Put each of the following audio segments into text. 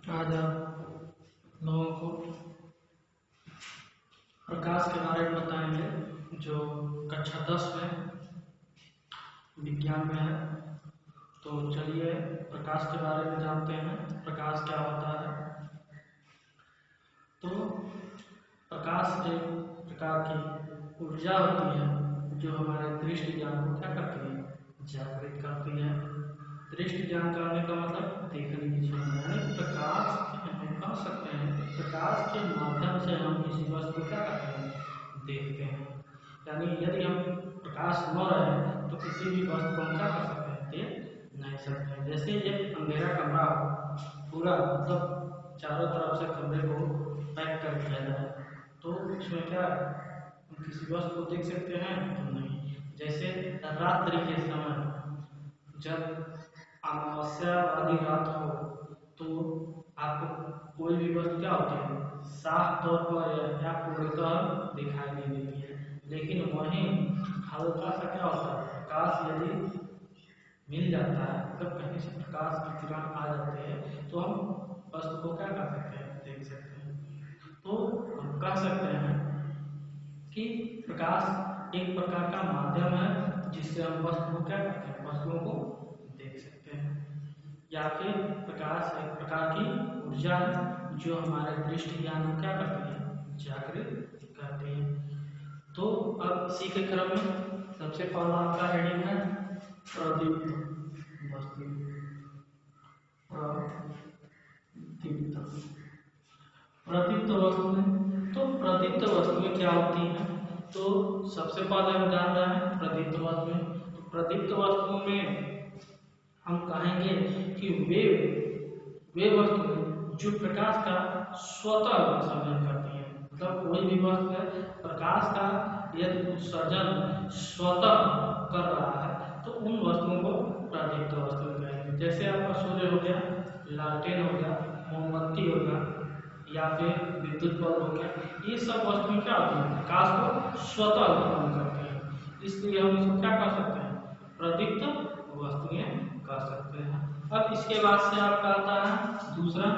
आज आप लोगों को प्रकाश के बारे में बताएंगे जो कक्षा 10 में विज्ञान में है। तो चलिए प्रकाश के बारे में जानते हैं, प्रकाश क्या होता है। तो प्रकाश एक प्रकार की ऊर्जा होती है जो हमारे दृष्टि ज्ञान को क्या करती है, जागृत करती है। दृष्टि ज्ञान करने का मतलब देखने की क्षमता, यानी प्रकाश हम कह सकते हैं प्रकाश के माध्यम से हम किसी वस्तु को क्या करते हैं, देखते हैं। यानी यदि हम प्रकाश न रहे तो किसी भी वस्तु को हम क्या कर सकते हैं, देख नहीं सकते हैं। जैसे एक अंधेरा कमरा हो पूरा, मतलब चारों तरफ से कमरे को पैक कर दिया जाए तो उसमें क्या हम किसी वस्तु को देख सकते हैं तो नहीं। जैसे रात्रि के समय जब अमावस्या वाली रात हो तो आपको कोई भी वस्तु क्या होती है, साफ तौर पर या पूर्णतः दिखाई नहीं देती है। लेकिन वहीं हल्का सा क्या होता है, प्रकाश यदि मिल जाता है, मतलब कहीं से प्रकाश की किरण आ जाती है तो हम वस्तु को क्या कर सकते हैं, देख सकते हैं। तो हम कह सकते हैं कि प्रकाश एक प्रकार का माध्यम है जिससे हम वस्तु को क्या करते हैं, वस्तुओं को देख सकते हैं। या फिर प्रकाश एक प्रकार की ऊर्जा है जो हमारे दृष्टि ज्ञान को क्या करती है, जागृत करती है। तो अब इसी के क्रम में सबसे पहला आपका हेडिंग है प्रदीप्त वस्तु। प्रदीप्त वस्तुएं, तो प्रदीप्त वस्तुएं क्या होती हैं, तो सबसे पहले हम जान रहे हैं प्रदीप्त वस्तुएं। तो प्रदीप्त वस्तुओं में हम कहेंगे कि वे वस्तुएं जो प्रकाश का स्वतः उत्सर्जन करती हैं। मतलब कोई भी वस्तु प्रकाश का यदि उत्सर्जन स्वतः कर रहा है तो उन वस्तुओं को प्रदीप्त वस्तु कहेंगे। जैसे आपका सूर्य हो गया, लालटेन हो गया, मोमबत्ती हो गया, या फिर विद्युत बल्ब हो गया। ये सब वस्तुएं क्या होती हैं, प्रकाश को स्वतः उत्पन्न करती हैं। इसलिए हम इसको क्या कह सकते हैं, प्रदीप्त वस्तुएं कह सकते हैं। अब इसके बाद से आपका आता है दूसरा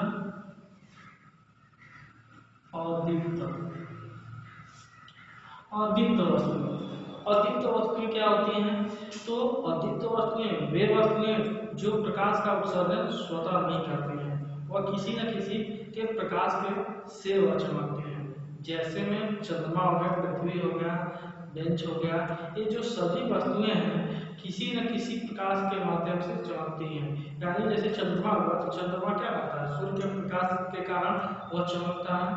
अदीप्त। अदीप्त वस्तुएं, अदीप्त वस्तुएं क्या होती हैं, तो अदीप्त वस्तुएं वे वस्तुएं जो प्रकाश का उत्सर्जन स्वतः नहीं करती हैं, वह किसी न किसी के प्रकाश के से वह चमकती हैं। जैसे में चंद्रमा हो गया, पृथ्वी हो गया, बेंच हो गया, ये जो सभी वस्तुएं हैं किसी न किसी प्रकाश के माध्यम से चमकती हैं। यानी जैसे चंद्रमा हुआ तो चंद्रमा क्या करता है, सूर्य के प्रकाश के कारण वह चमकता है।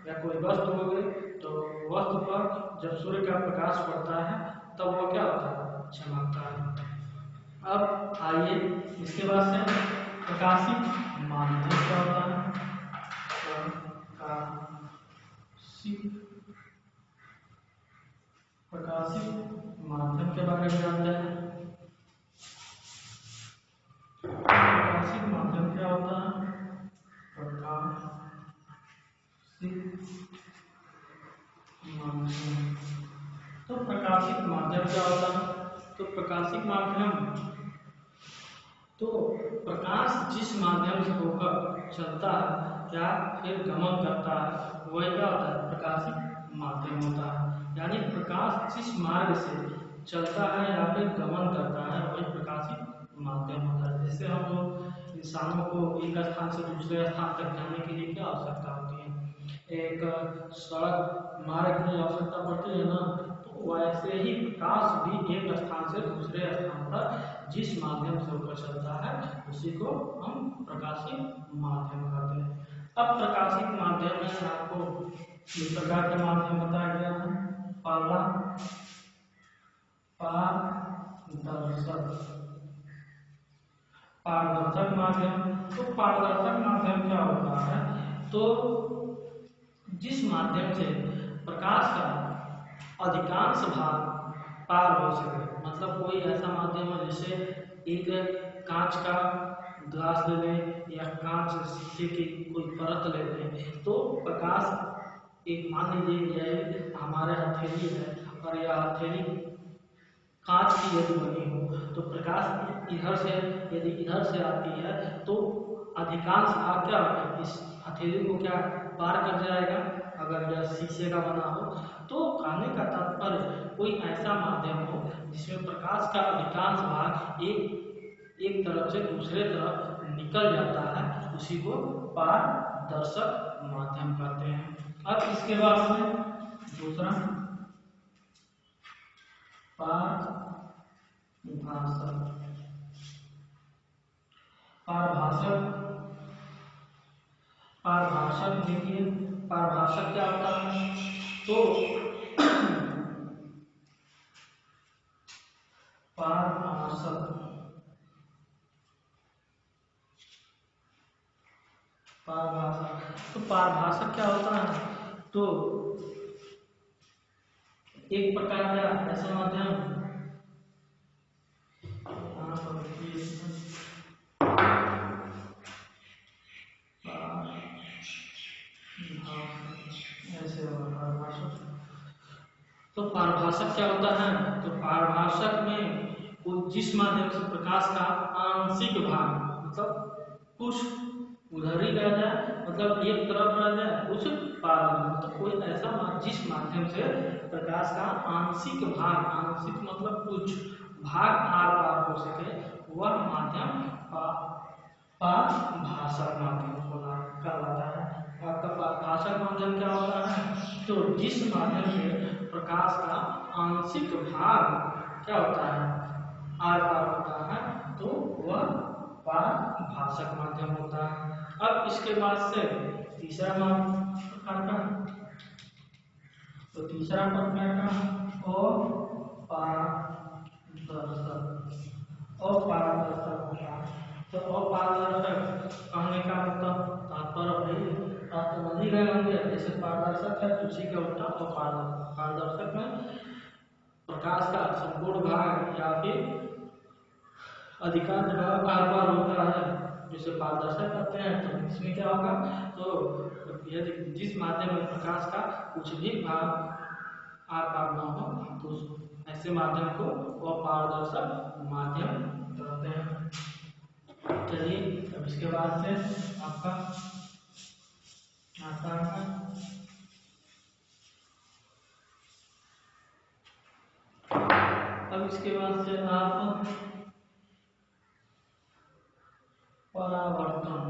या कोई वस्तु हो गई तो वस्तु पर जब सूर्य का प्रकाश पड़ता है तब वह क्या होता है, चमकता है। अब आइए इसके बाद से प्रकाशित माध्यम क्या होता है। प्रकाशित माध्यम के बारे में जानते हैं। प्रकाशित माध्यम क्या होता है, प्रकाशित माध्यम। तो प्रकाशित माध्यम क्या होता है, तो प्रकाशित माध्यम तो प्रकाश जिस माध्यम से होकर चलता है या फिर गमन करता है वही क्या होता है, प्रकाशित माध्यम होता है। यानी प्रकाश जिस मार्ग से चलता है या फिर गमन करता है वही प्रकाशित माध्यम होता है। जैसे हम लोग इंसानों को एक स्थान से दूसरे स्थान तक जाने के लिए क्या आवश्यकता होती है, एक सड़क मार्ग की आवश्यकता पड़ती है ना, तो वैसे ही प्रकाश भी एक स्थान से दूसरे स्थान पर जिस माध्यम से होकर चलता है उसी को हम प्रकाशित माध्यम कहते हैं। अब प्रकाशित माध्यम में आपको तीन प्रकार के माध्यम बताया गया है। पहला पारदर्शक माध्यम। तो पारदर्शक माध्यम क्या होता है, तो जिस माध्यम से प्रकाश का अधिकांश भाग पार हो सके। मतलब कोई ऐसा माध्यम है जैसे एक कांच का ग्लास ले लें या कांच शीशे की कोई परत ले लें तो प्रकाश एक मान लीजिए यह हमारे हथेली है और यह हथेली कांच की यदि बनी हो तो प्रकाश इधर से यदि इधर से आती है तो अधिकांश भाग क्या इस हथेली को क्या पार कर जाएगा अगर यह शीशे का बना हो। तो कहने का तात्पर्य कोई ऐसा माध्यम हो जिसमें प्रकाश का अधिकांश भाग एक तरफ से दूसरे तरफ निकल जाता है, उसी को पारदर्शक माध्यम कहते हैं। अब इसके बाद में दूसरा पारभाषक। पारभाषक देखिए, पारभाषक क्या होता है? तो पारभाषक क्या होता है? तो एक प्रकार का ऐसा माध्यम ऐसे पारभाषक। तो पारभाषक क्या होता है? तो पारभाषक में जिस माध्यम से प्रकाश का आंशिक भाग मतलब कुछ उधर ही रह जाए, मतलब एक तरफ रह जाए, कुछ पार मतलब कोई ऐसा जिस माध्यम से प्रकाश का आंशिक भाग, आंशिक मतलब कुछ भाग आर पार हो सके, वह माध्यम पारभाषक माध्यम कहलाता है। आपका पारभाषक माध्यम क्या होता है? तो जिस माध्यम से प्रकाश का आंशिक भाग क्या होता है? आर पार होता है, तो वह पारभाषक माध्यम होता है। अब इसके बाद से तीसरा प्रकार का, तो तीसरा प्रकार का अपारदर्शक होता है। तो अपारदर्शक कहने का मतलब तात्पर्य आप समझ ही गए होंगे, जैसे पारदर्शक है उसी के उल्टा अपारदर्शक। पारदर्शक में प्रकाश का संपूर्ण भाग या फिर अधिकांश भाग आर पार होता है, जिसे पारदर्शक कहते हैं। तो इसमें क्या होगा? तो यदि जिस माध्यम में प्रकाश का कुछ भी भाग आर पार न हो, तो ऐसे माध्यम को अपारदर्शक माध्यम कहते हैं। चलिए अब इसके बाद से आपका आता है अब इसके बाद से आप परावर्तन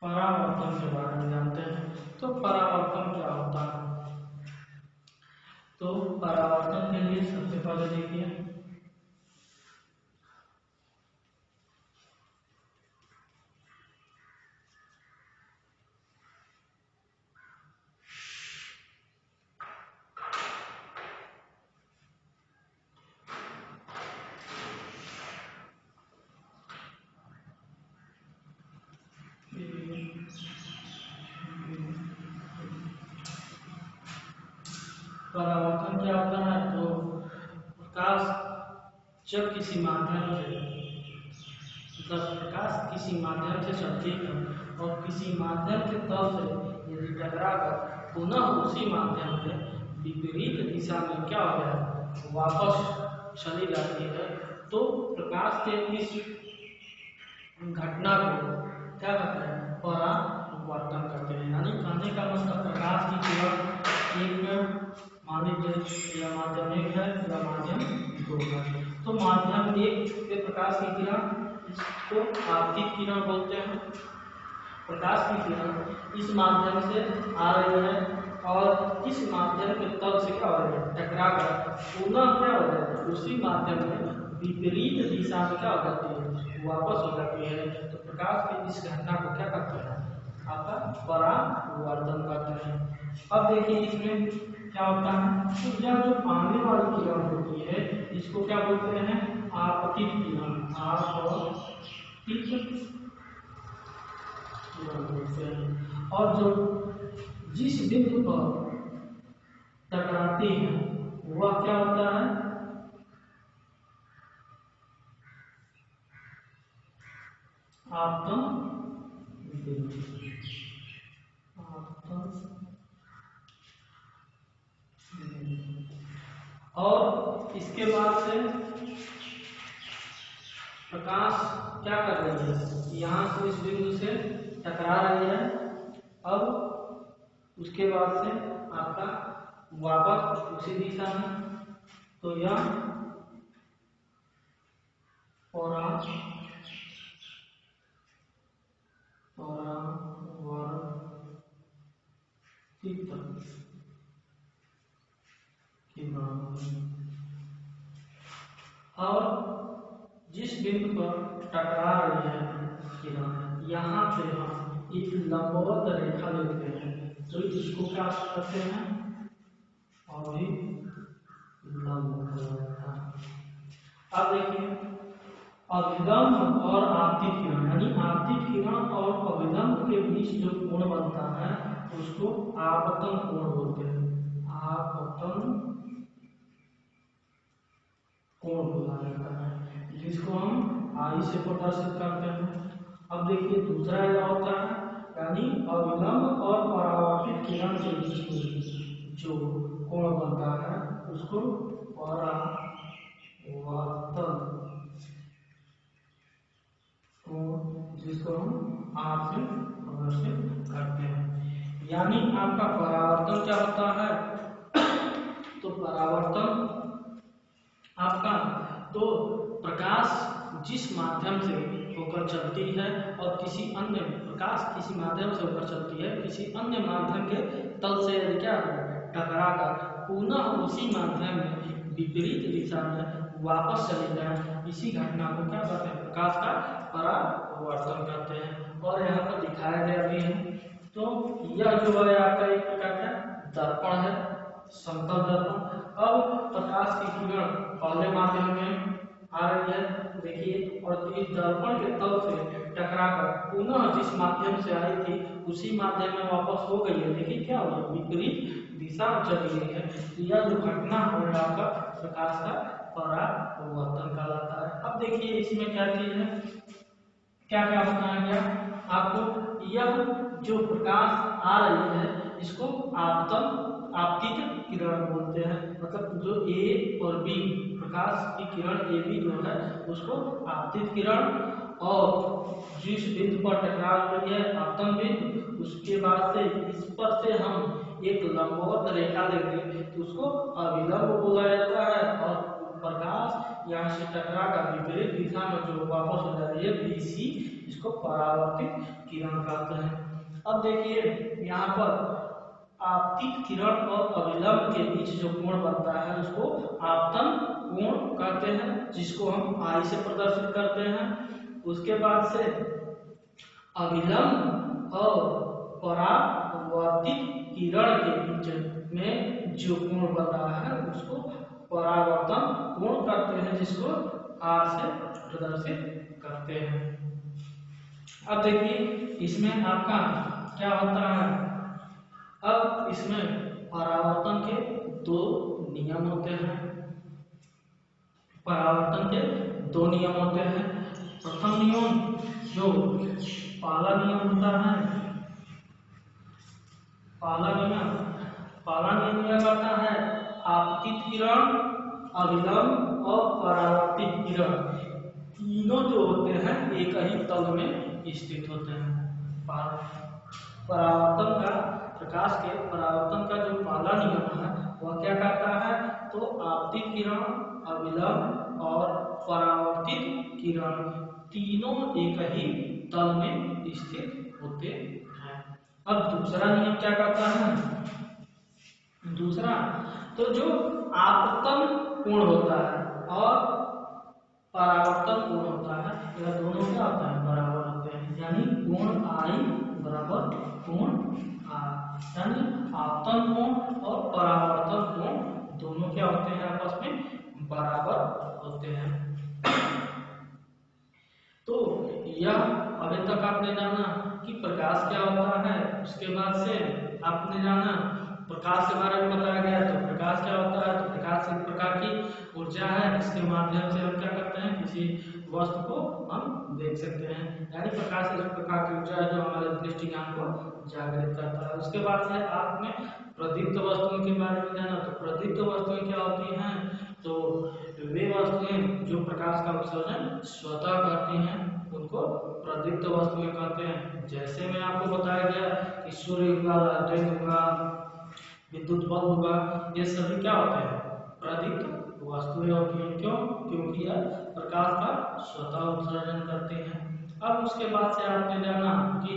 परावर्तन के बारे में जानते हैं। तो परावर्तन क्या होता है? तो परावर्तन के लिए सबसे पहले देखिए परावर्तन क्या होता है? तो प्रकाश जब किसी माध्यम से मतलब प्रकाश किसी माध्यम से चलती है और किसी माध्यम के तल से यदि टकराकर पुनः उसी माध्यम में विपरीत दिशा में क्या हो जाए वापस चली जाती है, तो प्रकाश के इस घटना को क्या कहते हैं? परावर्तन करते हैं। यानी कहने का मतलब प्रकाश की किरण एक मान लीजिए यह माध्यम एक है या माध्यम दो है, तो माध्यम एक पे प्रकाश की किरण, इसको आपतित किरण बोलते हैं। प्रकाश की किरण इस माध्यम से आ रही है और इस माध्यम के तल से क्या हो रही है? टकरा कर पुनः क्या हो जाता है? उसी माध्यम में विपरीत दिशा में क्या हो जाती है? वापस हो जाती है। तो प्रकाश की इस घटना को क्या कहते हैं? आपका परावर्तन कहते हैं। अब देखिए इसमें क्या होता है? तो यह जो आने वाली किरण होती है इसको क्या बोलते हैं? आपतित किरण। आपतित किरण बोलते हैं। और जो जिस बिंदु पर टकराती है वह क्या होता है? आपतन बिंदु। आपतन इसके बाद से प्रकाश क्या कर रही है, यहाँ से इस बिंदु से टकरा रही है। अब उसके बाद से आपका वापस उसी दिशा में, तो यह और जिस बिंदु पर टकरा रही है किरण, यहाँ से हम एक लंबवत रेखा लेते हैं, तो इसको क्या करते हैं, अभिलंब। अब देखिए अभिलंब और आपतित किरण, यानी आपतित किरण और अभिलंब के बीच जो कोण बनता है उसको आपतन कोण बोलते हैं, आपतन कोण बोला जाता है, जिसको हम आई से प्रदर्शित करते हैं। अब देखिए दूसरा क्या होता है, यानी अविलंब और परावर्तित किरण के बीच में जो कोण बनता है उसको परावर्तन कोण, जिसको हम आर से प्रदर्शित करते हैं। यानी आपका परावर्तन क्या होता है, तो परावर्तन आपका तो प्रकाश जिस माध्यम से होकर चलती है और किसी अन्य प्रकाश किसी माध्यम से होकर चलती है, किसी अन्य माध्यम के तल से क्या टकरा कर पुनः उसी माध्यम में विपरीत दिशा में वापस चले जाए, इसी घटना को क्या कहते हैं, प्रकाश का परावर्तन कहते हैं। और यहाँ पर दिखाया गया भी है। तो यह जो है आपका एक प्रकार का दर्पण है, समतल दर्पण। अब प्रकाश की किरण पहले माध्यम में आ रही है, देखिए, और इस दर्पण के तल से टकराकर पुनः जिस माध्यम से आई थी उसी माध्यम में वापस हो गई है। देखिए क्या हो गया, विपरीत दिशा चली गई है। यह जो घटना हो रहा है प्रकाश का परावर्तन कहलाता है। अब देखिए इसमें क्या चीज है, क्या क्या बताया गया आपको, यह जो प्रकाश आ रही है इसको आपतित किरण बोलते हैं। मतलब जो ए और बी प्रकाश की किरण ए बी जो है उसको आपतित किरण, और जिस बिंदु पर टकरा रही है आपतन बिंदु, उसके बाद से इस पर से हम एक लंबवत रेखा लेंगे तो उसको अभिलंब बोला जाता है। और प्रकाश यहाँ से टकरा कर विपरीत दिशा में जो वापस हो जा रही है बीसी, इसको परावर्तित किरण कहते हैं। अब देखिए यहाँ पर आपतित किरण और अभिलंब के बीच जो कोण बनता है उसको आपतन कोण कहते हैं, जिसको हम आई से प्रदर्शित करते हैं। उसके बाद से अभिलंब और परावर्तित किरण के बीच में जो कोण बन रहा है उसको परावर्तन कोण करते हैं, जिसको आर से प्रदर्शित करते हैं। अब देखिए इसमें आपका क्या होता है, अब इसमें परावर्तन के दो नियम होते हैं। परावर्तन के दो नियम होते हैं। प्रथम नियम जो पहला नियम होता है, पहला नियम यह कहता है आपतित किरण, अभिलंब और परावर्तित किरण तीनों जो होते हैं एक ही तल में स्थित होते हैं। परावर्तन का प्रकाश के परावर्तन का जो पहला नियम है वह क्या कहता है, तो आपतित किरण, अभिलंब और परावर्तित किरण तीनों एक ही तल में स्थित होते हैं। अब दूसरा नियम क्या कहता है, दूसरा तो जो आपतन कोण होता है और परावर्तन कोण होता है, यह दोनों क्या होता है, बराबर होते हैं। यानी कोण आई बराबर कोण आर, यानी आपतन कोण और परावर्तन कोण दोनों क्या होते हैं, आपस में बराबर होते हैं। तो यह अभी तक आपने जाना कि प्रकाश क्या होता है। उसके बाद से आपने जाना प्रकाश के बारे में बताया गया, तो प्रकाश क्या होता है, तो प्रकाश एक प्रकार की ऊर्जा है जिसके माध्यम से हम क्या करते हैं, किसी वस्तु को हम देख सकते हैं। यानी प्रकाश एक प्रकार की ऊर्जा है जो हमारे दृष्टि ज्ञान को जागृत करता है। उसके बाद से आपने प्रदीप्त वस्तुओं के बारे में जाना, तो प्रदीप्त वस्तुएं क्या होती हैं, तो वे वस्तुएं जो प्रकाश का उत्सर्जन स्वतः करती हैं उनको प्रदीप्त वस्तुएं कहते हैं। जैसे मैं आपको बताया गया कि सूर्य हुआ, लालटेन हुआ, विद्युत बल्ब हुआ, ये सभी क्या होते हैं? प्रदीप्त वस्तुएं होती हैं। क्यों? क्योंकि यह प्रकाश का स्वतः उत्सर्जन करते हैं। अब उसके बाद से आपने जाना कि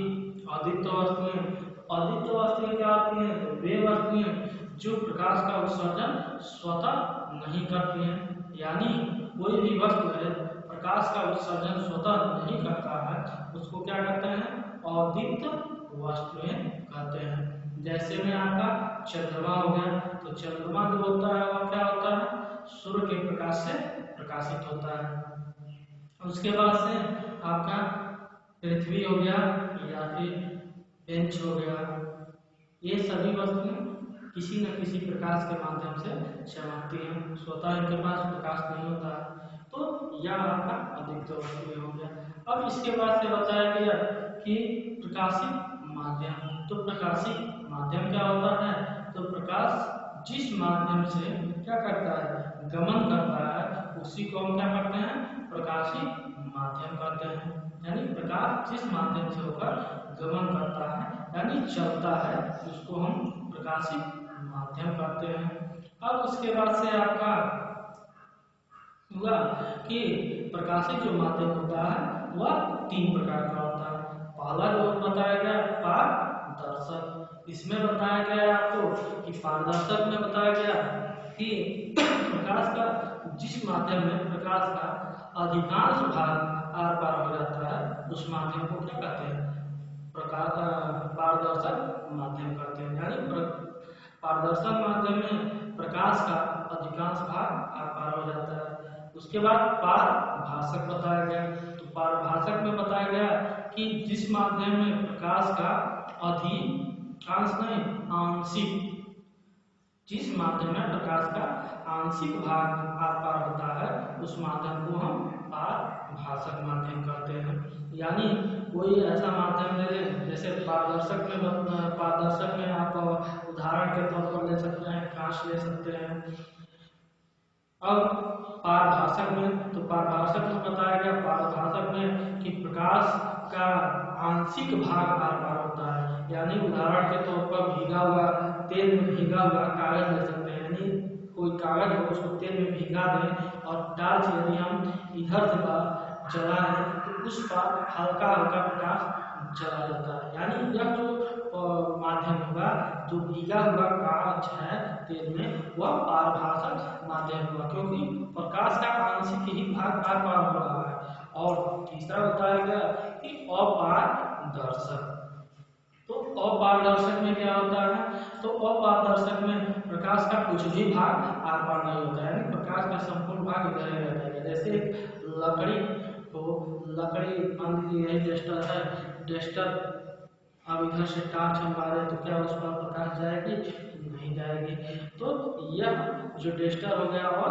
अदीप्त वस्तुएं। अदीप्त वस्तुएं क्या होती हैं? तो वे वस्तुएं जो प्रकाश का उत्सर्जन स्वतः नहीं करती हैं, यानी कोई भी वस्तु है प्रकाश का उत्सर्जन स्वतः नहीं करता है, उसको क्या कहते हैं? अदीप्त वस्तुएं कहते हैं। जैसे में आपका चंद्रमा हो गया, तो चंद्रमा जो होता है वह क्या होता है? सूर्य के प्रकाश से प्रकाशित होता है। उसके बाद से आपका पृथ्वी हो गया या फिर बेंच हो गया, ये सभी वस्तुएं किसी न किसी प्रकाश के माध्यम से चमकती हैं, स्वतः इनके पास प्रकाश नहीं होता। तो यह आपका अदीप्त वस्तुएं हो गया। अब इसके बाद से बताया गया कि प्रकाशित माध्यम। तो प्रकाशित माध्यम क्या होता है? तो प्रकाश जिस माध्यम से क्या करता है? गमन करता है, उसी को हम क्या करते हैं? प्रकाशित माध्यम कहते हैं। यानी प्रकाश जिस माध्यम से होकर गमन करता है यानी चलता है, उसको हम प्रकाशित माध्यम कहते हैं। अब उसके बाद से आपका हुआ कि प्रकाशित जो माध्यम होता है वह 3 प्रकार का होता है। पहला जो बताया गया पारदर्शक। इसमें बताया गया आपको कि पारदर्शक में बताया गया कि प्रकाश का जिस माध्यम में प्रकाश का अधिकांश भाग आर पार हो जाता है, उस माध्यम को क्या कहते हैं? पारदर्शक माध्यम कहते हैं। यानी पारदर्शक माध्यम में प्रकाश का अधिकांश भाग आर पार हो जाता है। उसके बाद पारभाषक बताया गया। तो पारभाषक में बताया गया कि जिस माध्यम में प्रकाश का अधिकांश नहीं आंशिक, जिस माध्यम में प्रकाश का आंशिक भाग आर पार होता है, उस माध्यम को हम पारभाषक माध्यम कहते हैं। यानी कोई ऐसा माध्यम ले लें, जैसे पारदर्शक में आप उदाहरण के तौर पर ले सकते हैं कांच ले सकते हैं। अब पारभाषक में, तो पारभाषक में बताया गया पारभाषक में कि प्रकाश का आंशिक भाग आर पार होता है। यानी उदाहरण के तौर पर भीगा हुआ, तेल में भीगा हुआ कागज ले सकते हैं। यानी कोई कागज हो उसको तेल में भीगा दें और डाल से यदि हम इधर से जला रहे तो उस पर हल्का हल्का प्रकाश चला जाता है। यानी यह जो माध्यम होगा, जो भीगा हुआ कागज है तेल में, वह पारभाषक माध्यम होगा, क्योंकि प्रकाश का आंशिक ही भाग आर पार हो रहा है। और तीसरा बताया गया कि अपारदर्शक। तो अपारदर्शक में क्या होता है? तो अपारदर्शक में प्रकाश का कुछ भी भाग आर पार नहीं होता है, यानी प्रकाश का संपूर्ण भाग इधर ही रहता है। जैसे लकड़ी को, लकड़ी मान लीजिए यही डेस्टर है, डेस्टर अब इधर से टार्च हम मारे तो क्या उस पर प्रकाश जाएगी? नहीं जाएगी। तो यह जो डेस्टर हो गया और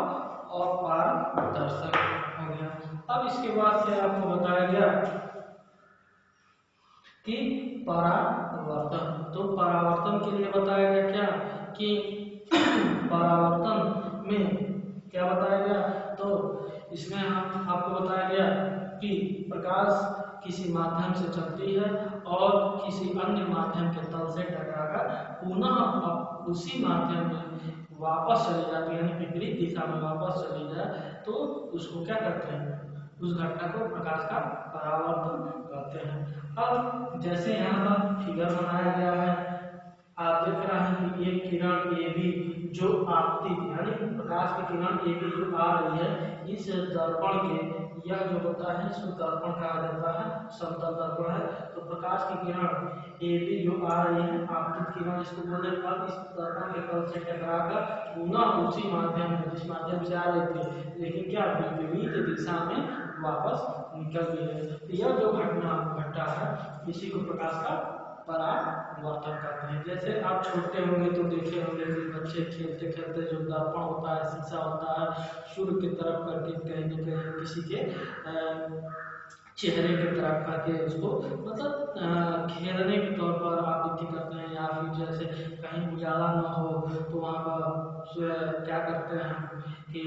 अपारदर्शक हो गया। अब इसके बाद से आपको बताया गया कि परावर्तन। तो परावर्तन के लिए बताया गया क्या कि परावर्तन में क्या बताया गया? तो इसमें हम आपको बताया गया कि प्रकाश किसी माध्यम से चलती है और किसी अन्य माध्यम के तल से टकराकर पुनः उसी माध्यम में वापस चली जाती है, यानी विपरीत दिशा में वापस चली जाए, तो उसको क्या कहते हैं? उस घटना को प्रकाश का परावर्तन कहते हैं। अब जैसे यहाँ पर फिगर बनाया गया है, आप देख रहे हैं कि एक किरण ए बी जो आपतित, यानी प्रकाश की किरण ए बी जो आ रही है इस दर्पण के, यह जो होता है इसको दर्पण कहा जाता है, समतल दर्पण है। तो प्रकाश की किरण ए बी जो आ रही है आपतित किरण, इसको बोलने पर इस दर्पण के तल से टकराकर पुनः उसी माध्यम में जिस माध्यम से आ रही थी, लेकिन क्या विपरीत दिशा में वापस निकल गई है। तो यह जो घटना घटा है इसी को प्रकाश का परावर्तन करते हैं। जैसे आप छोटे होंगे तो देखे होंगे कि बच्चे खेलते खेलते जो दर्पण होता है, शीशा होता है, सूर्य की तरफ करके कहीं न कहीं किसी के चेहरे की तरफ करके उसको मतलब खेलने के तौर पर आवृत्ति करते हैं, या फिर जैसे कहीं उजाला न हो तो वहाँ पर क्या करते हैं कि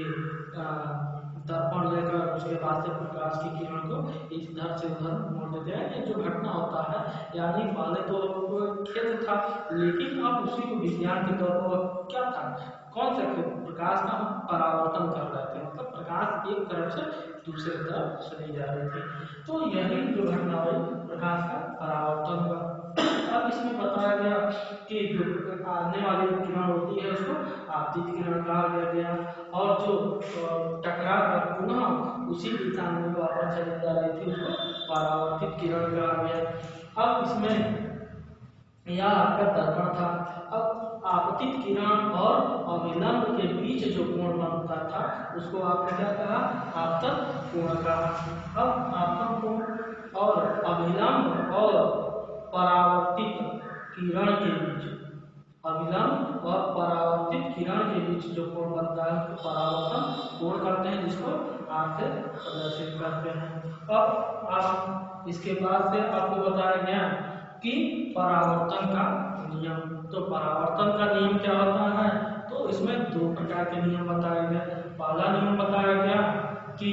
दर्पण लेकर उसके बाद से प्रकाश की किरण को इधर से उधर मोड़ देते हैं। ये जो घटना होता है, यानी पहले तो खेल था, लेकिन अब उसी को विज्ञान के तौर पर क्या था, कौन सा प्रकाश का हम परावर्तन कर रहे थे, मतलब प्रकाश एक तरफ से दूसरे तरफ चली जा रही थी। तो यही जो घटना हुई प्रकाश का परावर्तन हुआ। अब इसमें बताया गया कि जो आने वाली किरण होती है उसको आपतित किरण कहा गया, और जो टकरा कर पुनः उसी दिशा में वापस चली जा रही थी उसको परावर्तित किरण कहा गया। अब इसमें यह आपका दर्पण था। अब आपतित किरण और अभिलंब के बीच जो कोण बनता था उसको आपने क्या कहा, आपतन कोण कहा। अब आपतन कोण और अभिलंब और परावर्तित किरण के बीच, अभिलंब और परावर्तित किरण के बीच जो कोण बनता है उसको परावर्तन कोण कहते हैं, जिसको आप से प्रदर्शित करते हैं। अब आप इसके बाद से आपको बताया गया कि परावर्तन का नियम। तो परावर्तन का नियम क्या होता है, तो इसमें दो प्रकार के नियम बताए गए। पहला नियम बताया गया कि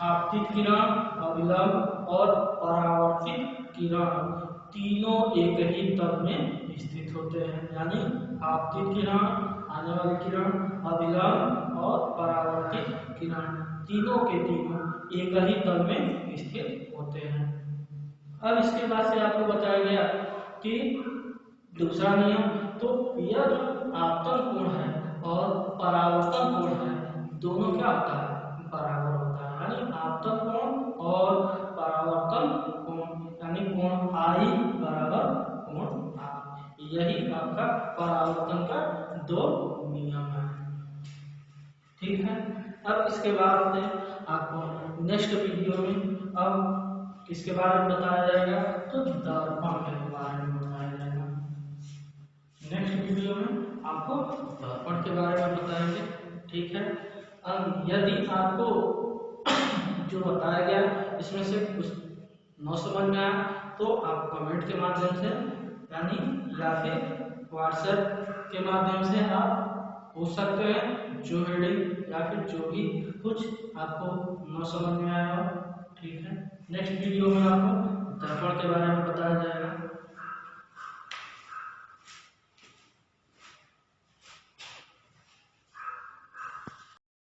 आपतित किरण, अभिलंब और परावर्तित किरण तीनों एक ही तल में स्थित होते हैं, यानी आपतित किरण, आने वाली किरण, अभिलंब और परावर्तित किरण तीनों के तीनों एक ही तल में स्थित होते हैं। अब इसके बाद से आपको बताया गया कि दूसरा नियम, तो यह जो आपतन कोण है और परावर्तन कोण है दोनों क्या होता है, बराबर होता है। यानी आपतन कोण और परावर्तन कोण, यानी कोण आई बराबर कोण आई, यही आपका परावर्तन का दो नियम है। ठीक है। अब इसके बाद में आपको नेक्स्ट वीडियो में अब किसके बारे में बताया जाएगा, तो दर्पण के बारे में बताया जाएगा। नेक्स्ट वीडियो में आपको दर्पण के बारे में बताएंगे। ठीक है। अब यदि आपको जो बताया गया इसमें से कुछ न समझ में आया तो आप कमेंट के माध्यम से, यानी या फिर व्हाट्सएप के माध्यम से आप पूछ सकते हैं, जो हेडिंग या फिर जो भी कुछ आपको न समझ में आया हो। ठीक है। नेक्स्ट वीडियो में आपको दर्पण के बारे में बताया जाएगा।